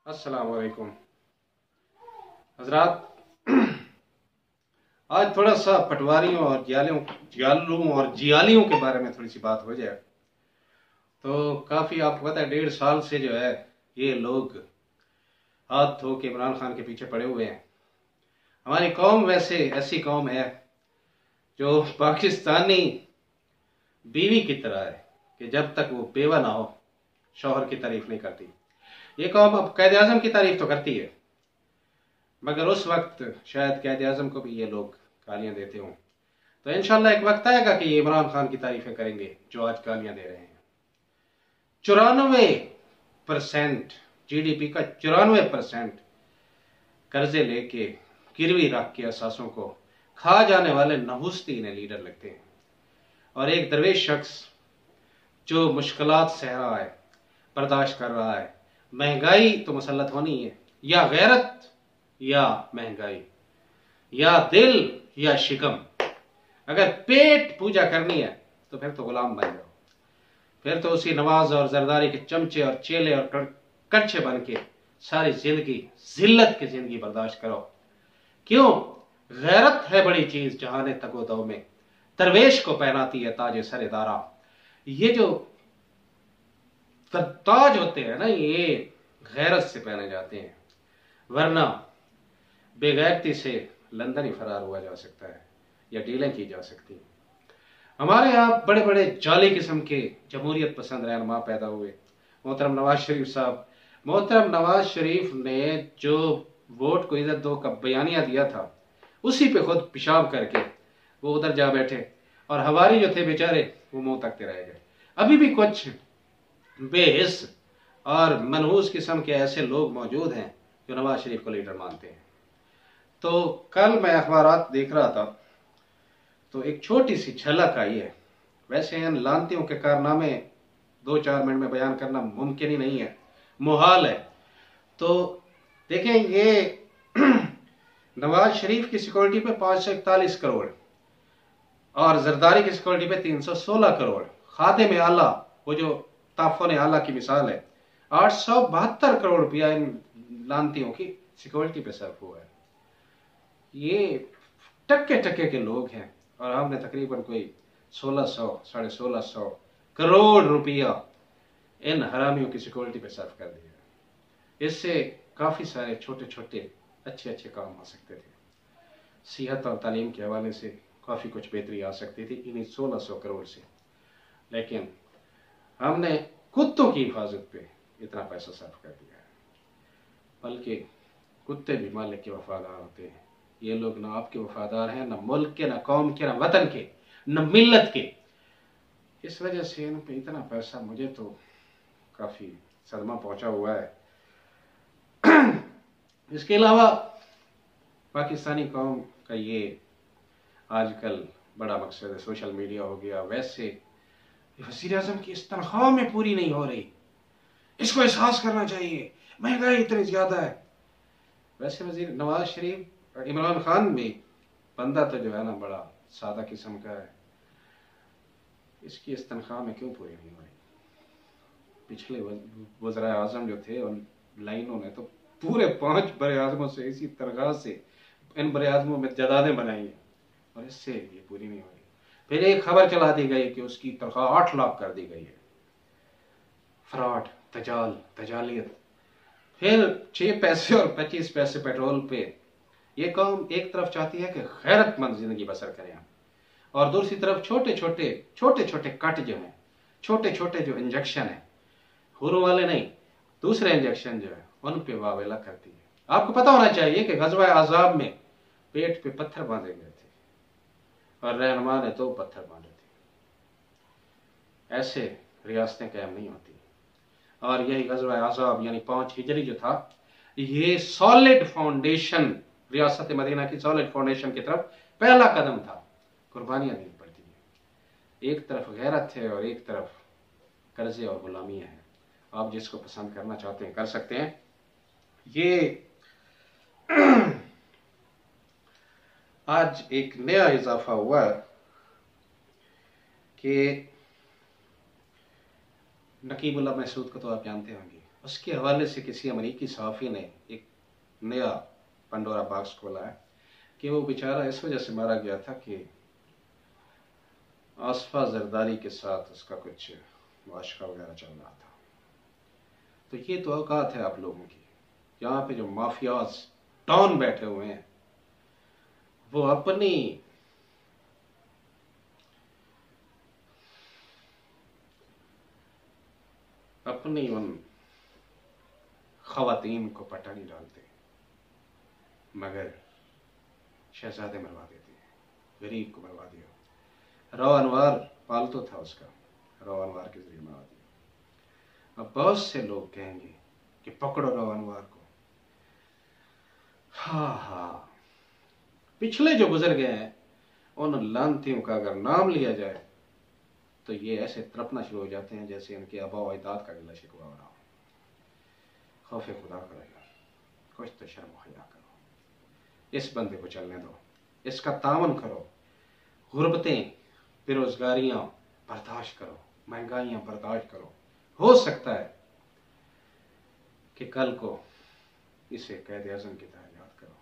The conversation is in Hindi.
अस्सलाम वालेकुम हजरात। आज थोड़ा सा पटवारियों और जालों और जियालियों के बारे में थोड़ी सी बात हो जाए। तो काफ़ी आपको पता है 1.5 साल से जो है ये लोग हाथ धो के इमरान खान के पीछे पड़े हुए हैं। हमारी कौम वैसे ऐसी कौम है जो पाकिस्तानी बीवी की तरह है कि जब तक वो बेवा ना हो शौहर की तारीफ नहीं करती। ये कौम अब कायद आज़म की तारीफ तो करती है, मगर उस वक्त शायद कायद आज़म को भी ये लोग गालियां देते हों। तो इंशाल्लाह एक वक्त आएगा कि ये इमरान खान की तारीफें करेंगे जो आज गालियां दे रहे हैं। 94% GDP का 94% कर्जे लेके गिरवी रख के असासों को खा जाने वाले नहुस्ती इन्हें लीडर लगते हैं। और एक दरवेश शख्स जो मुश्किलात सह रहा है, बर्दाश्त कर रहा है, महंगाई तो मुसल्लत होनी है, या गैरत या महंगाई, या दिल या शिकम। अगर पेट पूजा करनी है तो फिर तो गुलाम बन जाओ, फिर तो उसी नवाज और जरदारी के चमचे और चेले और कच्चे बन के सारी जिंदगी जिल्लत की जिंदगी बर्दाश्त करो। क्यों? गैरत है बड़ी चीज जहाने तगोदो में, दरवेश को पहनाती है ताज सरेदारा। ये जो ताज होते हैं ना, ये गैरत से पहने जाते हैं, वरना बेगैरती से लंदन ही फरार हुआ जा सकता है या डीलें की जा सकती हैं। हमारे यहाँ बड़े बड़े जाली किस्म के जमहूरियत पसंद रहनुमा पैदा हुए। मोहतरम नवाज शरीफ साहब, मोहतरम नवाज शरीफ ने जो वोट को इज्जत दो का बयानिया दिया था, उसी पे खुद पेशाब करके वो उधर जा बैठे और हवारी जो थे बेचारे वो मुंह तकते रह गए। अभी भी कुछ बेहिस और मनहूस किस्म के ऐसे लोग मौजूद हैं जो नवाज शरीफ को लीडर मानते हैं। तो कल मैं अखबारात देख रहा था तो एक छोटी सी झलक आई है। वैसे इन लानतियों के कारनामे 2-4 मिनट में बयान करना मुमकिन ही नहीं है, मुहाल है। तो देखें, ये नवाज शरीफ की सिक्योरिटी पे 541 करोड़ और जरदारी की सिक्योरिटी पे 316 करोड़, खादे में आला, वो जो ताफोन आला की मिसाल है, 872 करोड़ रुपया इन लानतियों की सिक्योरिटी पे सर्फ हुआ है। ये टक्के टक्के के लोग हैं और हमने तकरीबन कोई 1600-1650 करोड़ रुपया इन हरामियों की सिक्योरिटी पे सर्व कर दिया। इससे काफी सारे छोटे छोटे अच्छे अच्छे काम आ सकते थे। सेहत और तालीम के हवाले से काफी कुछ बेहतरी आ सकती थी इन्हीं 1600 करोड़ से, लेकिन हमने कुत्तों की हिफाजत पे इतना पैसा सर्व कर दिया है। बल्कि कुत्ते भी मालिक के वफादार होते हैं। ये लोग ना आपके वफादार हैं, ना मुल्क के, ना कौम के, ना वतन के, ना मिल्लत के। इस वजह से इन पे इतना पैसा मुझे तो काफी सदमा पहुंचा हुआ है। इसके अलावा पाकिस्तानी कौम का ये आजकल बड़ा मकसद है, सोशल मीडिया हो गया। वैसे वज़ीर आज़म की इस तनख्वाह में पूरी नहीं हो रही, इसको एहसास करना चाहिए, महंगाई इतनी ज्यादा है। वैसे वजीर नवाज शरीफ, इमरान खान भी बंदा तो जो है ना बड़ा सादा किस्म का है, इसकी इस तनख्वाह में क्यों पूरी नहीं हो रही? पिछले वज़ीर आज़म जो थे उन लाइनों ने तो पूरे 5 बड़े आज़मों से इसी तनख्वाह से इन बड़े आज़मों में जदादें बनाई हैं और इससे ये पूरी नहीं हो रही। फिर एक खबर चला दी गई कि उसकी तनख्वाह 8 लाख कर दी गई है। फ्रॉड, तजालियत। फिर 6 पैसे और 25 पैसे पेट्रोल पे ये कौम एक तरफ चाहती है कि गैरतमंद जिंदगी बसर करें और दूसरी तरफ छोटे छोटे कट जो हैं, छोटे छोटे जो इंजेक्शन है, हुरों वाले नहीं, दूसरे इंजेक्शन जो है उन पे वावेला करती है। आपको पता होना चाहिए कि गज़वा अज़ाब में पेट पे पत्थर बांधे गए थे और रहनुमा ने 2 पत्थर बांधे थे। ऐसे रियासतें कायम नहीं होती। और यही गज़वा अज़ाब यानी 5 हिजरी जो था, ये सॉलिड फाउंडेशन, रियासत मदीना की सॉलिड फाउंडेशन की तरफ पहला कदम था। कुर्बानियां देनी पड़ती है, एक तरफ गैरत है और एक तरफ कर्जे और गुलामियां हैं। आप जिसको पसंद करना चाहते हैं कर सकते हैं। ये आज एक नया इजाफा हुआ कि नकीबुल्लाह महसूद को तो आप जानते होंगे, उसके हवाले से किसी अमरीकी सहाफ़ी ने एक नया पंडोरा बॉक्स खोला है कि वो बेचारा इस वजह से मारा गया था कि आसफा जरदारी के साथ उसका कुछ वाशका वगैरह चल रहा था। तो ये तो औकात है आप लोगों की, यहाँ पे जो माफियाज डॉन बैठे हुए हैं वो अपनी उन खवातीन को पटा नहीं डालते, मगर शहजादे मरवा देते हैं, गरीब को मरवा दिया। रवा अनवार पालतू था उसका, रवा अनवार के जरिए मरवा दिया। अब बहुत से लोग कहेंगे कि पकड़ो रवा अनवार को। हाँ, पिछले जो गुजर गए हैं उन लानतियों का अगर नाम लिया जाए तो ये ऐसे तड़पना शुरू हो जाते हैं जैसे इनके आबा व अजदाद का गिला शिकवा हो रहा हो। खौफ खुदा करो यार, कुछ तो शर्म हया करो, इस बंदे को चलने दो, इसका तावन करो, गुर्बतें बेरोजगारियां बर्दाश्त करो, महंगाइयां बर्दाश्त करो। हो सकता है कि कल को इसे कैद आज़म की तरह याद करो।